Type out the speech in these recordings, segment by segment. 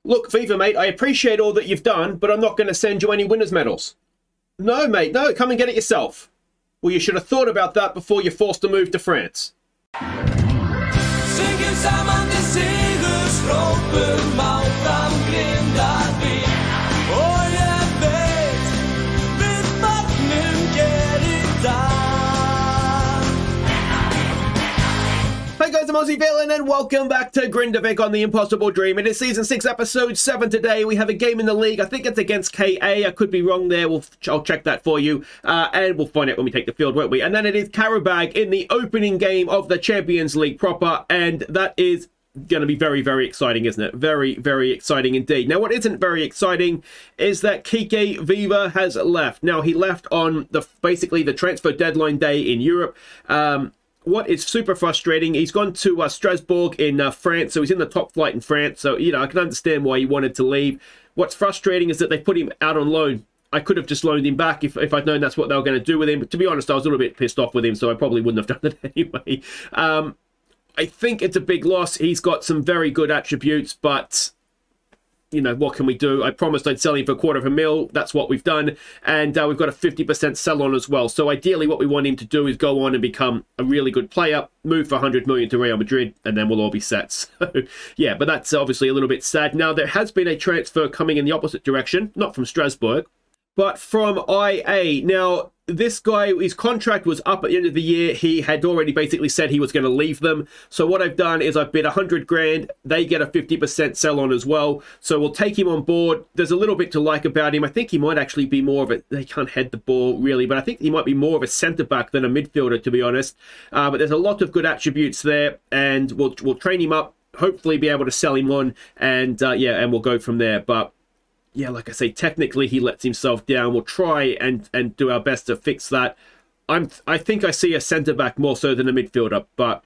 Look, Viva, mate, I appreciate all that you've done, but I'm not going to send you any winners' medals. No, mate, no, come and get it yourself. Well, you should have thought about that before you're forced to move to France. Hey guys, I'm Aussie Villain and welcome back to Grindavik on The Impossible Dream. It is Season 6, Episode 7 today. We have a game in the league. I think it's against KA. I could be wrong there. I'll check that for you. And we'll find out when we take the field, won't we? And then it is Qarabag in the opening game of the Champions League proper. And that is going to be very, very exciting, isn't it? Very, very exciting indeed. Now, what isn't very exciting is that Kike Viva has left. Now, he left on basically the transfer deadline day in Europe. What is super frustrating, he's gone to Strasbourg in France, so he's in the top flight in France, so, you know, I can understand why he wanted to leave. What's frustrating is that they put him out on loan. I could have just loaned him back if I'd known that's what they were going to do with him, but to be honest, I was a little bit pissed off with him, so I probably wouldn't have done it anyway. I think it's a big loss. He's got some very good attributes, but you know, what can we do? I promised I'd sell him for $250,000. That's what we've done. And we've got a 50% sell on as well. So ideally what we want him to do is go on and become a really good player, move for $100 million to Real Madrid, and then we'll all be set. So yeah, but that's obviously a little bit sad. Now, there has been a transfer coming in the opposite direction, not from Strasbourg, but from IA. Now, this guy, his contract was up at the end of the year. He had already basically said he was going to leave them. So what I've done is I've bid 100 grand. They get a 50% sell on as well. So we'll take him on board. There's a little bit to like about him. I think he might actually be more of a, they can't head the ball really, but I think he might be more of a centre-back than a midfielder, to be honest. But there's a lot of good attributes there, and we'll train him up, hopefully be able to sell him on, and yeah, and we'll go from there. But yeah, like I say, technically he lets himself down. We'll try and do our best to fix that. I think I see a centre-back more so than a midfielder, but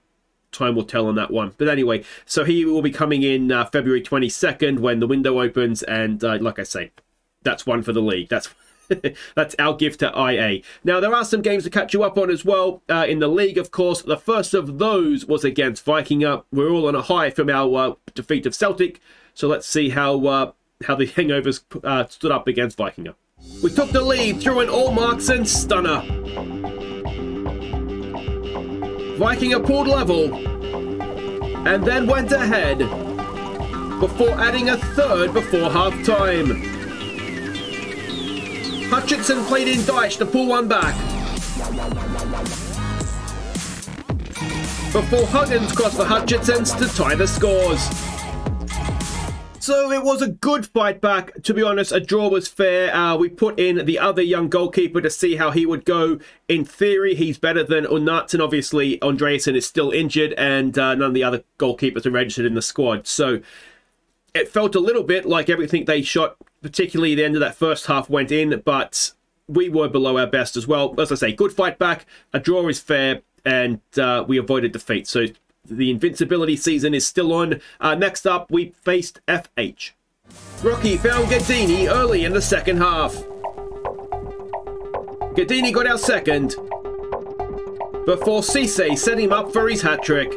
time will tell on that one. But anyway, so he will be coming in February 22nd when the window opens, and like I say, that's one for the league. That's that's our gift to IA. Now, there are some games to catch you up on as well in the league, of course. The first of those was against Vikinga. We're all on a high from our defeat of Celtic, so let's see how the Hangovers stood up against Vikinga. We took the lead through an all-Markson stunner. Vikinga pulled level and then went ahead before adding a third before half-time. Hutchinson played in Dyche to pull one back before Huggins crossed for Hutchinsons to tie the scores. So it was a good fight back. To be honest, a draw was fair. We put in the other young goalkeeper to see how he would go. In theory, he's better than Unnartson. Obviously, Andreasen is still injured, and none of the other goalkeepers are registered in the squad. So it felt a little bit like everything they shot, particularly the end of that first half, went in, but we were below our best as well. As I say, good fight back. A draw is fair, and we avoided defeat. So the invincibility season is still on. Next up, we faced FH. Rocky found Gadini early in the second half. Gadini got our second before Cisse set him up for his hat-trick.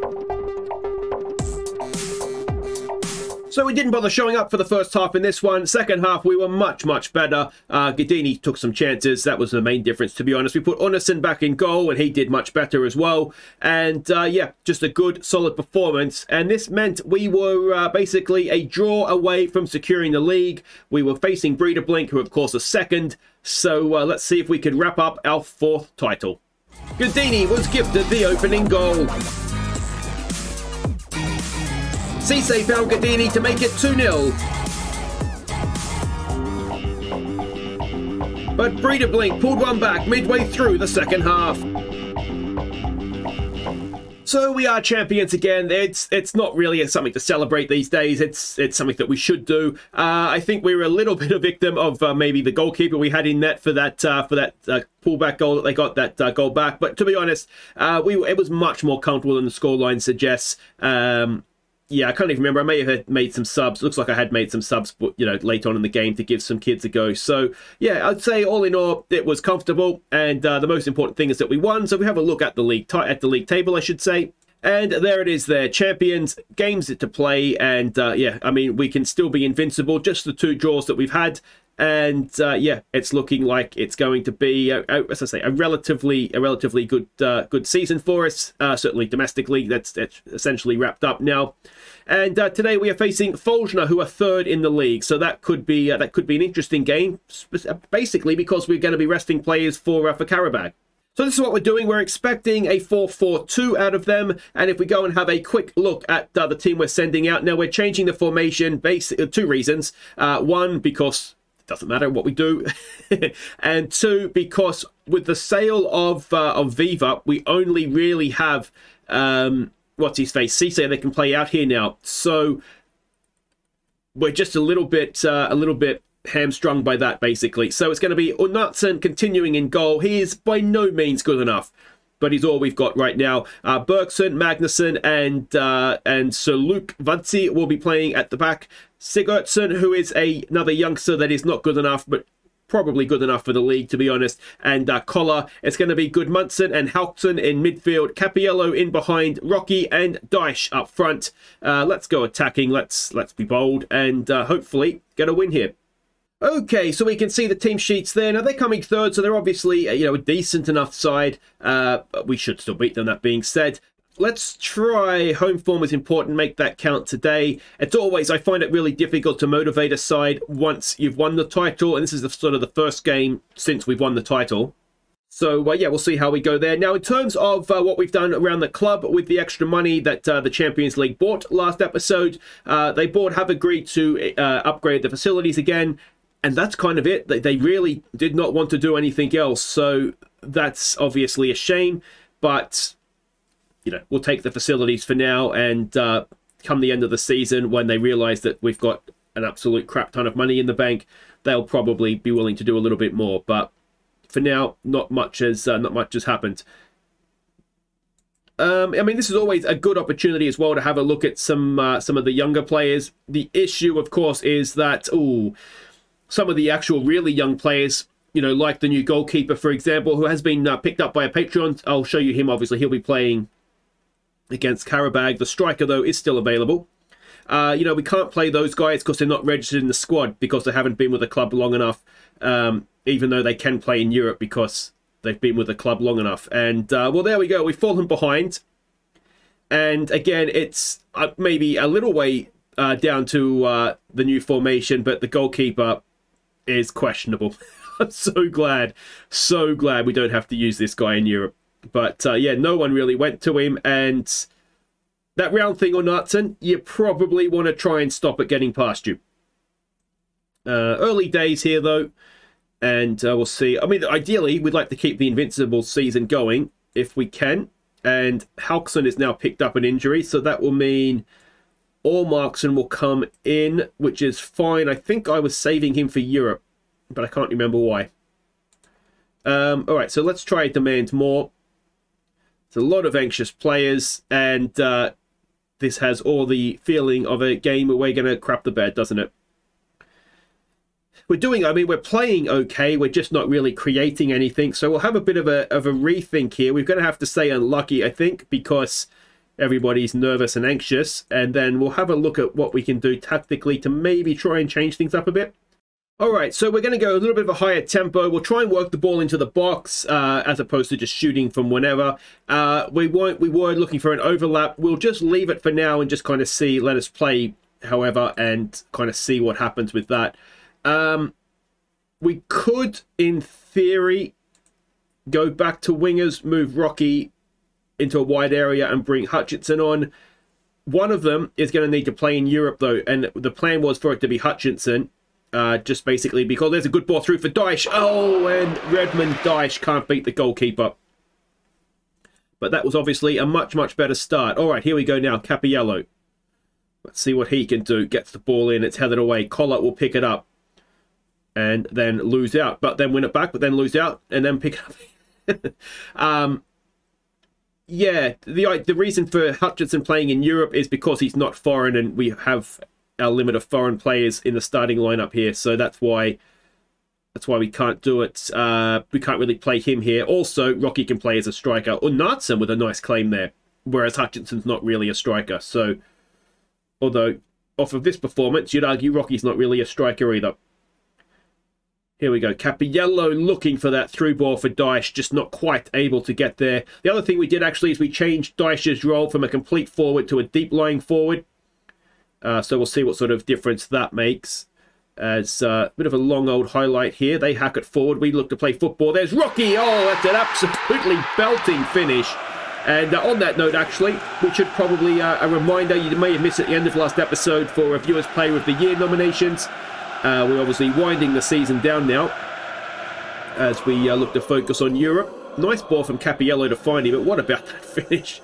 So we didn't bother showing up for the first half in this one. Second half, we were much, much better. Gadini took some chances. That was the main difference, to be honest. We put Unnartson back in goal, and he did much better as well. And yeah, just a good, solid performance. And this meant we were basically a draw away from securing the league. We were facing Breedablink, who of course are second. So let's see if we can wrap up our fourth title. Gadini was gifted the opening goal. Cisse found Gadini to make it 2-0. But Breedablink pulled one back midway through the second half. So we are champions again. It's not really something to celebrate these days. It's something that we should do. I think we were a little bit a victim of maybe the goalkeeper we had in net for that pullback goal that they got that goal back. But to be honest, it was much more comfortable than the scoreline suggests. Yeah, I can't even remember. I may have made some subs. Looks like I had made some subs, you know, late on in the game to give some kids a go. So, yeah, I'd say all in all, it was comfortable. And the most important thing is that we won. So we have a look at the league table, I should say. And there it is there, champions, games to play, and yeah, I mean, we can still be invincible, just the 2 draws that we've had, and yeah, it's looking like it's going to be, as I say, a relatively good good season for us, certainly domestically. That's essentially wrapped up now. And today we are facing Fjolnir, who are 3rd in the league, so that could be an interesting game, basically because we're going to be resting players for Qarabag. So this is what we're doing. We're expecting a 4-4-2 out of them. And if we go and have a quick look at the team we're sending out. Now, we're changing the formation, basically 2 reasons. 1, because it doesn't matter what we do. And 2, because with the sale of Viva, we only really have, what's his face, Cisse, they can play out here now. So we're just a little bit hamstrung by that, basically. So it's going to be Unnatsen continuing in goal. He is by no means good enough, but he's all we've got right now. Bergson, Magnussen, and Sir Luke Vadzi will be playing at the back. Sigurdsson, who is another youngster that is not good enough, but probably good enough for the league, to be honest. And Koller, it's going to be Gudmundsson and Haukton in midfield. Capiello in behind, Rocky and Dyche up front. Let's go attacking. Let's be bold and hopefully get a win here. Okay, so we can see the team sheets there. Now, they're coming 3rd, so they're obviously, you know, a decent enough side. But we should still beat them, that being said. Let's try home form is important, make that count today. It's always, I find it really difficult to motivate a side once you've won the title. And this is sort of the first game since we've won the title. So, yeah, we'll see how we go there. Now, in terms of what we've done around the club with the extra money that the Champions League bought last episode, they have agreed to upgrade the facilities again. And that's kind of it. They really did not want to do anything else. So that's obviously a shame. But, you know, we'll take the facilities for now. And come the end of the season, when they realise that we've got an absolute crap ton of money in the bank, they'll probably be willing to do a little bit more. But for now, not much has happened. I mean, this is always a good opportunity as well to have a look at some of the younger players. The issue, of course, is that, some of the actual really young players, you know, like the new goalkeeper, for example, who has been picked up by a Patreon. I'll show you him, obviously. He'll be playing against Qarabag. The striker, though, is still available. You know, we can't play those guys because they're not registered in the squad because they haven't been with the club long enough, even though they can play in Europe because they've been with the club long enough. And, well, there we go. We've fallen behind. And, again, it's maybe a little way down to the new formation, but the goalkeeper is questionable. I'm so glad we don't have to use this guy in Europe. But yeah, no one really went to him, and that round thing on Knutson, you probably want to try and stop it getting past you. Early days here though, and we'll see. I mean, ideally we'd like to keep the invincible season going if we can, and Halkson is now picked up an injury, so that will mean Allmarkson will come in, which is fine. I think I was saving him for Europe, but I can't remember why. Alright, so let's try demand more. It's a lot of anxious players, and this has all the feeling of a game where we're going to crap the bed, doesn't it? We're playing okay, we're just not really creating anything, so we'll have a bit of a rethink here. We're going to have to say unlucky, I think, because everybody's nervous and anxious, and then we'll have a look at what we can do tactically to maybe try and change things up a bit. Alright, so we're going to go a little bit of a higher tempo. We'll try and work the ball into the box as opposed to just shooting from whenever. We were looking for an overlap. We'll just leave it for now and just kind of see, let us play, however, and kind of see what happens with that. We could, in theory, go back to wingers, move Rocky into a wide area and bring Hutchinson on. One of them is going to need to play in Europe, though, and the plan was for it to be Hutchinson, just basically because there's a good ball through for Dyche. Oh, and Redmond Dyche can't beat the goalkeeper. But that was obviously a much, much better start. All right, here we go now. Capiello. Let's see what he can do. Gets the ball in. It's headed away. Collett will pick it up and then lose out. But then win it back, but then lose out and then pick it up. Yeah, the reason for Hutchinson playing in Europe is because he's not foreign, and we have our limit of foreign players in the starting lineup here, so that's why we can't do it. We can't really play him here. Also, Rocky can play as a striker. Unnatsen with a nice claim there. whereas Hutchinson's not really a striker. So, although off of this performance, you'd argue Rocky's not really a striker either. Here we go. Capello looking for that through ball for Dyche, just not quite able to get there. The other thing we did actually is we changed Dyche's role from a complete forward to a deep lying forward. So we'll see what sort of difference that makes. As a bit of a long old highlight here. They hack it forward. We look to play football. There's Rocky. Oh, that's an absolutely belting finish. And on that note, actually, we should probably, a reminder, you may have missed at the end of last episode for Viewers Player of the Year nominations. We're obviously winding the season down now as we look to focus on Europe. Nice ball from Capello to find him, but what about that finish?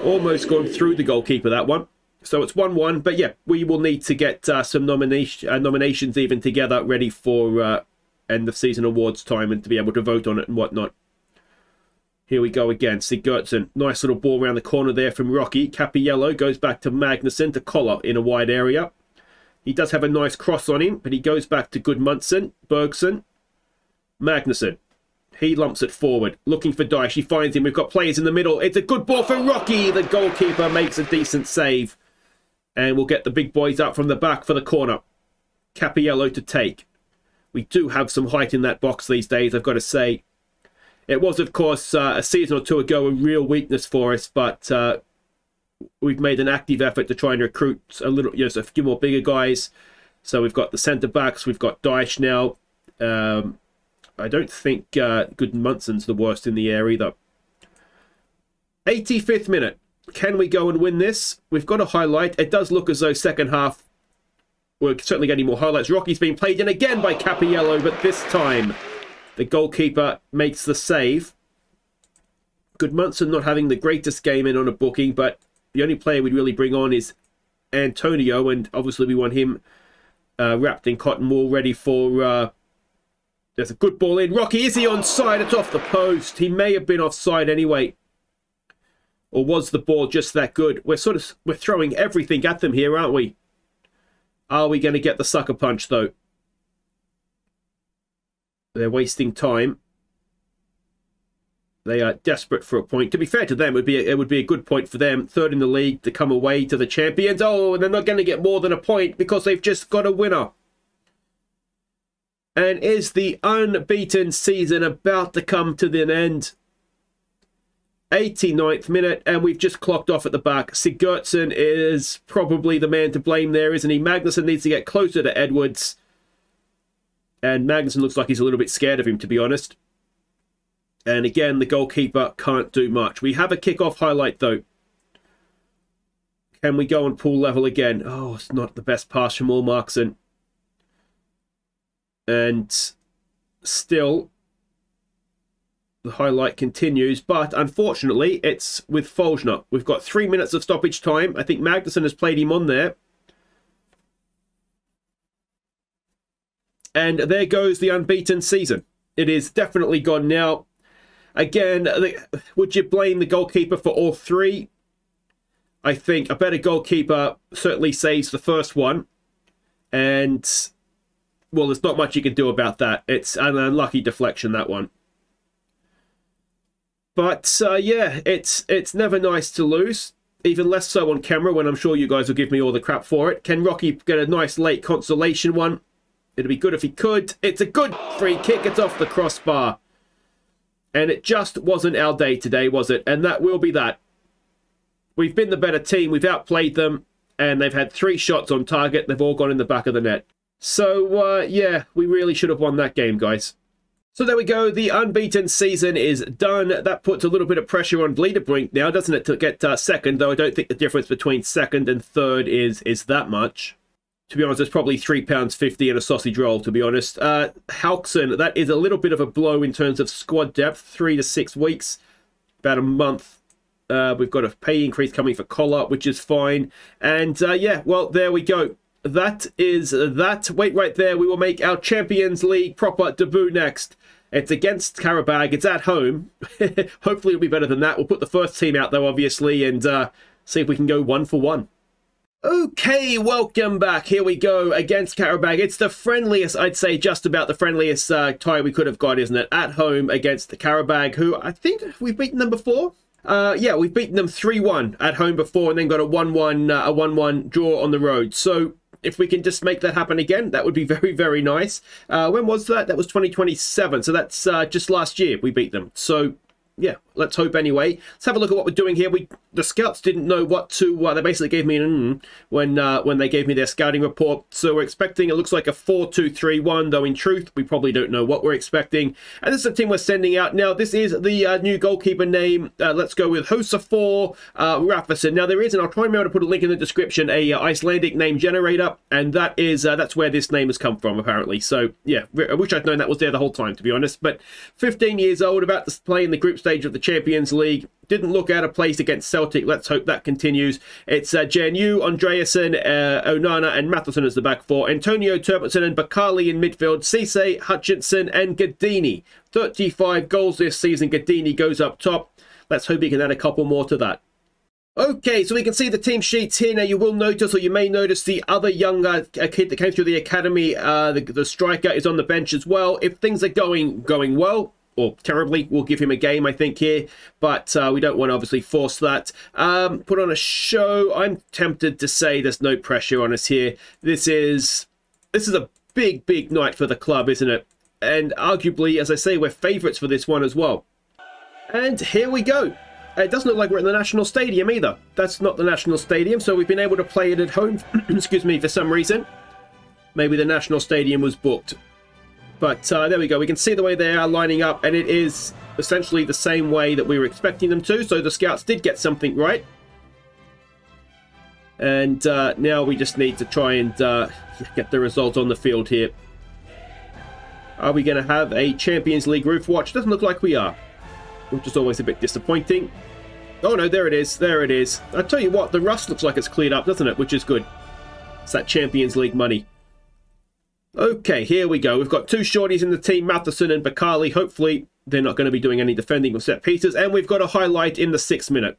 Almost gone through the goalkeeper, that one. So it's 1-1, but yeah, we will need to get some nominations even together ready for end of season awards time and to be able to vote on it and whatnot. Here we go again. Sigurdsson, nice little ball around the corner there from Rocky. Capello goes back to Magnusson to Collar in a wide area. He does have a nice cross on him, but he goes back to Gudmundsson, Bergson, Magnusson. He lumps it forward, looking for Dyche. He finds him. We've got players in the middle. It's a good ball for Rocky. The goalkeeper makes a decent save. And we'll get the big boys up from the back for the corner. Capello to take. We do have some height in that box these days, I've got to say. It was, of course, a season or two ago a real weakness for us, but we've made an active effort to try and recruit a little, a few more bigger guys. So we've got the centre backs, we've got Dyche now. I don't think Gudmundsson's the worst in the air either. 85th minute. Can we go and win this? We've got a highlight. It does look as though second half we're certainly getting more highlights. Rocky's being played in again by Capello, but this time the goalkeeper makes the save. Gudmundsson not having the greatest game in on a booking, but the only player we'd really bring on is Antonio, and obviously we want him wrapped in cotton wool, ready for... there's a good ball in. Rocky, is he onside? It's off the post. He may have been offside anyway. Or was the ball just that good? We're throwing everything at them here, aren't we? Are we going to get the sucker punch, though? They're wasting time. They are desperate for a point. To be fair to them, it would be a good point for them. Third in the league to come away to the champions. Oh, and they're not going to get more than a point because they've just got a winner. And is the unbeaten season about to come to an end? 89th minute, and we've just clocked off at the back. Sigurdsson is probably the man to blame there, isn't he? Magnusson needs to get closer to Edwards. And Magnusson looks like he's a little bit scared of him, to be honest. And again, the goalkeeper can't do much. We have a kick-off highlight, though. Can we go and pull level again? Oh, it's not the best pass from Ulmarksson. And still... the highlight continues, but unfortunately, it's with Fjolnir. We've got 3 minutes of stoppage time. I think Magnusson has played him on there. And there goes the unbeaten season. It is definitely gone now. Again, would you blame the goalkeeper for all three? I think a better goalkeeper certainly saves the first one. And, well, there's not much you can do about that. It's an unlucky deflection, that one. But, yeah, it's never nice to lose. Even less so on camera, when I'm sure you guys will give me all the crap for it. Can Rocky get a nice late consolation one? It'd be good if he could. It's a good free kick. It's off the crossbar. And it just wasn't our day today, was it? And that will be that. We've been the better team. We've outplayed them. And they've had 3 shots on target. They've all gone in the back of the net. So, yeah, we really should have won that game, guys. So there we go. The unbeaten season is done. That puts a little bit of pressure on Bleederbrink now, doesn't it, to get second, though I don't think the difference between second and third is that much. To be honest, it's probably £3.50 and a sausage roll, to be honest. Halkson, that is a little bit of a blow in terms of squad depth. 3 to 6 weeks, about a month. We've got a pay increase coming for Collar, which is fine. And, yeah, well, there we go. That is that. Wait right there. We will make our Champions League proper debut next. It's against Qarabag. It's at home. Hopefully it'll be better than that. We'll put the first team out, though, obviously, and see if we can go 1 for 1. Okay, welcome back. Here we go against Qarabag. It's the friendliest, I'd say, just about the friendliest tie we could have got, isn't it? At home against the Qarabag, who I think we've beaten them before. Yeah, we've beaten them 3-1 at home before and then got a 1-1 draw on the road. So if we can just make that happen again, that would be very, very nice. When was that? That was 2027. So that's just last year we beat them. So yeah, let's hope anyway. Let's have a look at what we're doing here. The scouts didn't know what to... they basically gave me an when they gave me their scouting report. So we're expecting, it looks like a 4-2-3-1, though in truth, we probably don't know what we're expecting. And this is the team we're sending out. Now, this is the new goalkeeper name. Let's go with Hosafor Rafferson. Now, there is, and I'll try and remember to put a link in the description, a Icelandic name generator, and that is that's where this name has come from, apparently. So, yeah, I wish I'd known that was there the whole time, to be honest. But 15 years old, about to play in the group stage of the Champions League. Didn't look out of place against Celtic. Let's hope that continues. It's Janu, Andreasen, Onana and Matheson as the back four. Antonio, Turpitson and Bakali in midfield. Cisse, Hutchinson and Gadini. 35 goals this season. Gadini goes up top. Let's hope he can add a couple more to that. Okay, so we can see the team sheets here. Now, you will notice, or you may notice, the other younger kid that came through the academy, the striker, is on the bench as well. If things are going well, or terribly, we'll give him a game, I think, here. But we don't want to obviously force that. Put on a show. I'm tempted to say there's no pressure on us here. This is a big, big night for the club, isn't it? And arguably, as I say, we're favourites for this one as well. And here we go. It doesn't look like we're in the National Stadium either. That's not the National Stadium, so we've been able to play it at home, excuse me, for some reason. Maybe the National Stadium was booked. But there we go. We can see the way they are lining up, and it is essentially the same way that we were expecting them to. So the scouts did get something right. And now we just need to try and get the result on the field here. Are we going to have a Champions League roof watch? Doesn't look like we are, which is always a bit disappointing. Oh no, there it is. There it is. I tell you what, the rust looks like it's cleared up, doesn't it? Which is good. It's that Champions League money. Okay, here we go. We've got two shorties in the team, Matheson and Bakali. Hopefully, they're not going to be doing any defending with set pieces. And we've got a highlight in the 6th minute.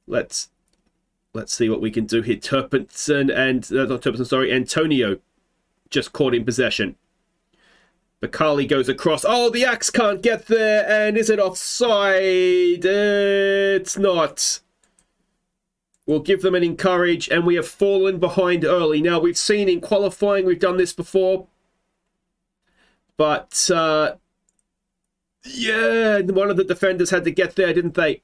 Let's see what we can do here. Turpinson and... not Turpinson, sorry. Antonio just caught in possession. Bakali goes across. Oh, the axe can't get there. And is it offside? It's not. We'll give them an encourage, and we have fallen behind early. Now, we've seen in qualifying, we've done this before. But, yeah, one of the defenders had to get there, didn't they?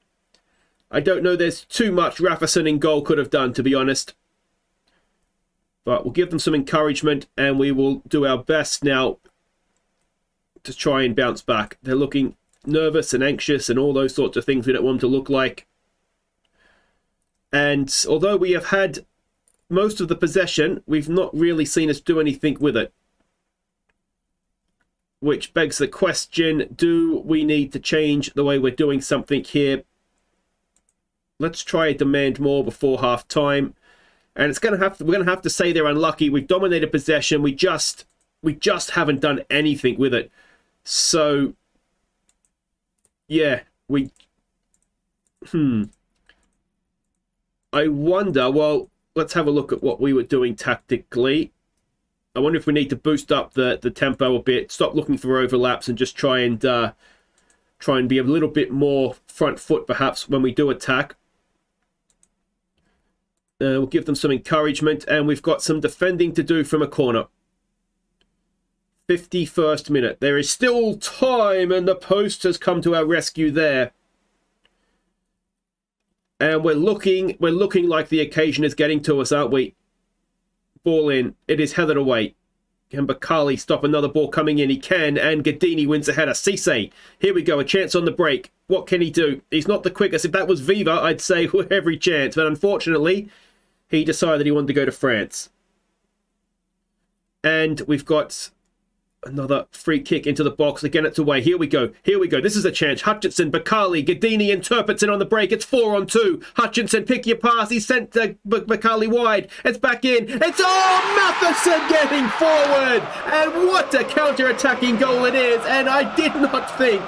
I don't know there's too much Rafferson in goal could have done, to be honest. But we'll give them some encouragement, and we will do our best now to try and bounce back. They're looking nervous and anxious and all those sorts of things we don't want them to look like. And although we have had most of the possession, we've not really seen us do anything with it. Which begs the question, do we need to change the way we're doing something here? Let's try and demand more before half time. And we're going to have to say they're unlucky. We've dominated possession. We just haven't done anything with it. So yeah, I wonder, well, let's have a look at what we were doing tactically. I wonder if we need to boost up the tempo a bit, stop looking for overlaps, and just try and be a little bit more front foot, perhaps, when we do attack. We'll give them some encouragement, and we've got some defending to do from a corner. 51st minute. There is still time, and the post has come to our rescue there. And we're looking like the occasion is getting to us, aren't we? Ball in. It is headed away. Can Bakali stop another ball coming in? He can, and Gadini wins ahead of Cisse. Here we go, a chance on the break. What can he do? He's not the quickest. If that was Viva, I'd say every chance. But unfortunately, he decided he wanted to go to France. And we've got another free kick into the box. Again, it's away. Here we go. Here we go. This is a chance. Hutchinson, Bakali, Gadini and Turpitson on the break. It's 4-on-2. Hutchinson, pick your pass. He sent Bakali wide. It's back in. It's Matheson getting forward. And what a counter-attacking goal it is. And I did not think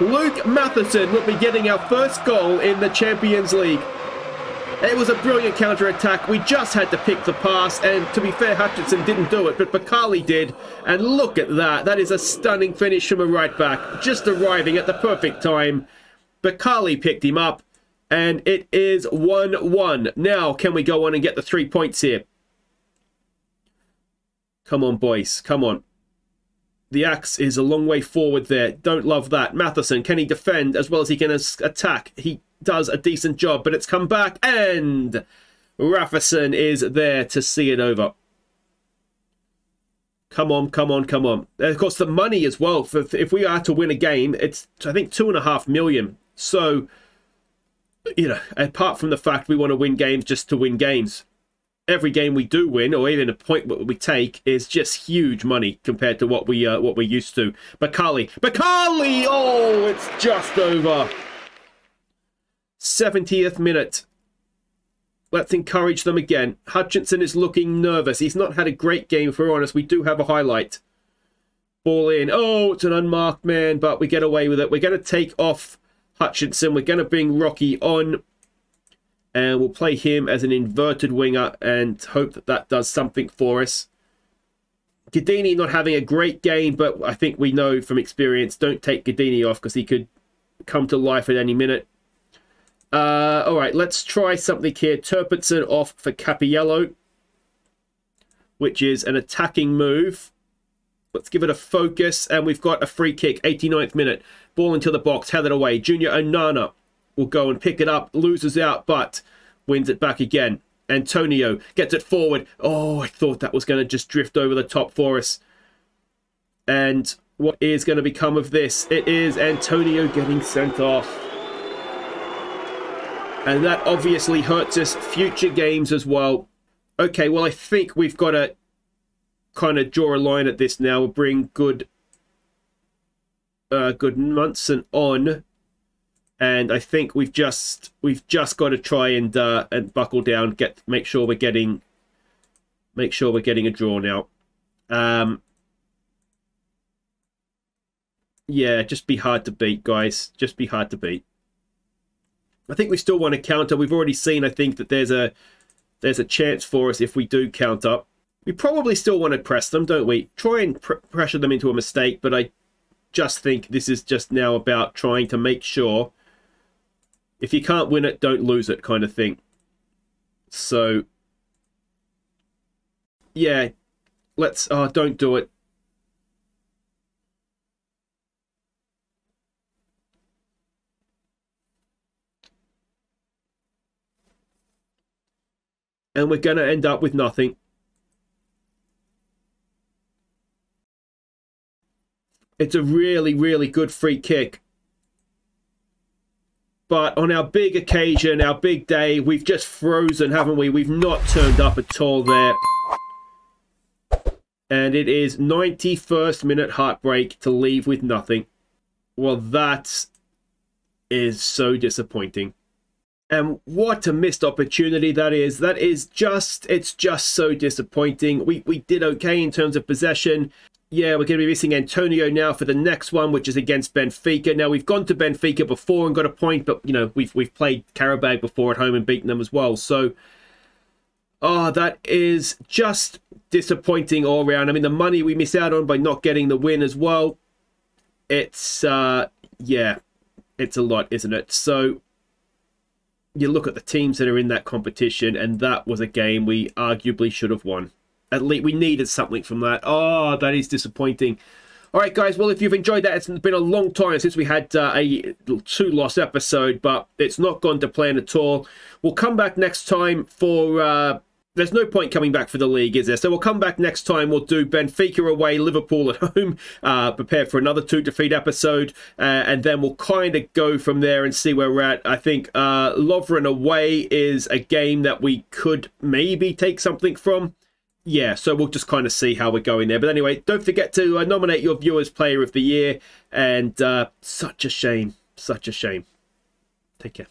Luke Matheson would be getting our first goal in the Champions League. It was a brilliant counter-attack. We just had to pick the pass, and to be fair, Hutchinson didn't do it, but Bakali did. And look at that. That is a stunning finish from a right-back, just arriving at the perfect time. Bakali picked him up, and it is 1-1. Now, can we go on and get the 3 points here? Come on, boys. Come on. The axe is a long way forward there. Don't love that. Matheson, can he defend as well as he can attack? He does a decent job, but it's come back, and Rafferson is there to see it over. Come on, come on, come on. And of course, the money as well. If we are to win a game, it's, I think, 2.5 million. So, you know, apart from the fact we want to win games just to win games, every game we do win, or even a point we take, is just huge money compared to what we're used to. Bakali, oh, it's just over. 70th minute. Let's encourage them again. Hutchinson is looking nervous. He's not had a great game, if we're honest. We do have a highlight. Ball in. Oh, it's an unmarked man, but we get away with it. We're going to take off Hutchinson. We're going to bring Rocky on, and we'll play him as an inverted winger and hope that that does something for us. Gadini not having a great game, but I think we know from experience, don't take Gadini off because he could come to life at any minute. All right, let's try something here. Turpitson off for Capiello, which is an attacking move. Let's give it a focus, and we've got a free kick, 89th minute. Ball into the box, headed away. Junior Onana will go and pick it up, loses out, but wins it back again. Antonio gets it forward. Oh, I thought that was going to just drift over the top for us. And what is going to become of this? It is Antonio getting sent off. And that obviously hurts us future games as well. Okay, well, I think we've got to kind of draw a line at this now. We'll bring good Munson on. And I think we've just got to try and buckle down, make sure we're getting a draw now. Yeah, just be hard to beat, guys. Just be hard to beat. I think we still want to counter. We've already seen, I think, that there's a chance for us if we do counter. We probably still want to press them, don't we? Try and pressure them into a mistake, but I just think this is just now about trying to make sure if you can't win it, don't lose it kind of thing. So, yeah, let's... Oh, don't do it. And we're going to end up with nothing. It's a really, really good free kick. But on our big occasion, our big day, we've just frozen, haven't we? We've not turned up at all there. And it is 91st minute heartbreak to leave with nothing. Well, that is so disappointing. And what a missed opportunity that is. It's just so disappointing. We did okay in terms of possession. Yeah, we're going to be missing Antonio now for the next one, which is against Benfica. Now, we've gone to Benfica before and got a point, but, you know, we've played Qarabag before at home and beaten them as well. So, oh, that is just disappointing all around. I mean, the money we miss out on by not getting the win as well, it's, yeah, it's a lot, isn't it? So, you look at the teams that are in that competition, and that was a game we arguably should have won. At least we needed something from that. Oh, that is disappointing. All right, guys. Well, if you've enjoyed that, it's been a long time since we had a 2-loss episode, but it's not gone to plan at all. We'll come back next time for... there's no point coming back for the league, is there? So we'll come back next time. We'll do Benfica away, Liverpool at home, prepare for another 2-defeat episode, and then we'll kind of go from there and see where we're at. I think Lovren away is a game that we could maybe take something from. Yeah, so we'll just kind of see how we're going there. But anyway, don't forget to nominate your viewers Player of the Year. And such a shame. Such a shame. Take care.